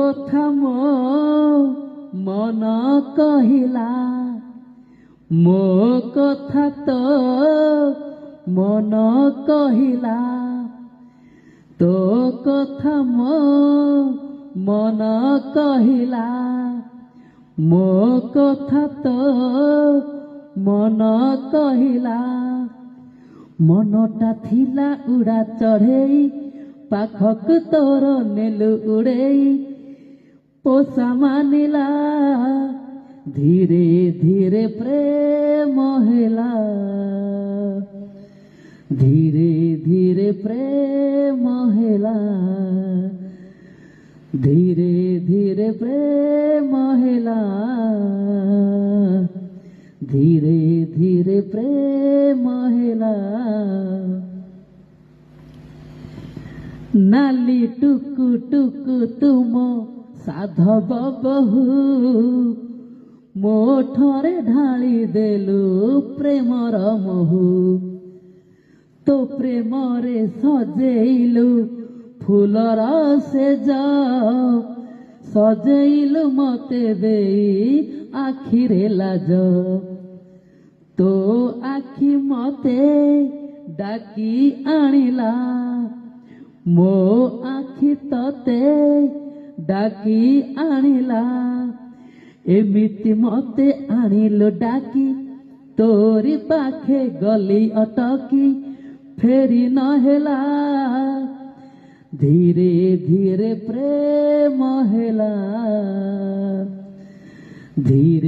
କଥା ମୋ ମନ କହିଲା, ମୋ କଥା ତ ମନ କହିଲା, ତୋ କଥା ମୋ ମନ କହିଲା, ମୋ କଥା ତ ମନ କହିଲା। ମନଟା ଥିଲା ଉଡ଼ା ଚଢ଼େଇ, ପାଖକୁ ତୋର ନେଲୁ ଉଡ଼େଇ, ପୋଷା ମାନିଲା, ଧୀରେ ଧୀରେ ପ୍ରେମ ହେଲା, ଧୀରେ ଧୀରେ ପ୍ରେମ ହେଲା, ଧୀରେ ଧୀରେ ପ୍ରେମ ହେଲା, ଧୀରେ ଧୀରେ ପ୍ରେମ ହେଲା। ନାଲି ଟୁକୁ ଟୁକୁ ତୁମ ସାଧବ ବହୁ, ମୋ ଠରେ ଢାଳି ଦେଲୁ ପ୍ରେମର ମହୁ, ତୋ ପ୍ରେମରେ ସଜେଇଲୁ ଫୁଲର ସେଜ, ସଜେଇଲୁ ମତେ ଦେଇ ଆଖିରେ ଲାଜ, ତୋ ଆଖି ମତେ ଡାକି ଆଣିଲା, ମୋ ଆଖି ତତେ ଡାକି ଆଣିଲା। ଏମିତି ମତେ ଆଣିଲୁ ଡାକି, ତୋରି ପାଖେ ଗଲି ଅଟକି, ଫେରି ନ ହେଲା, ଧୀରେ ଧୀରେ ପ୍ରେମ ହେଲା, ଧୀରେ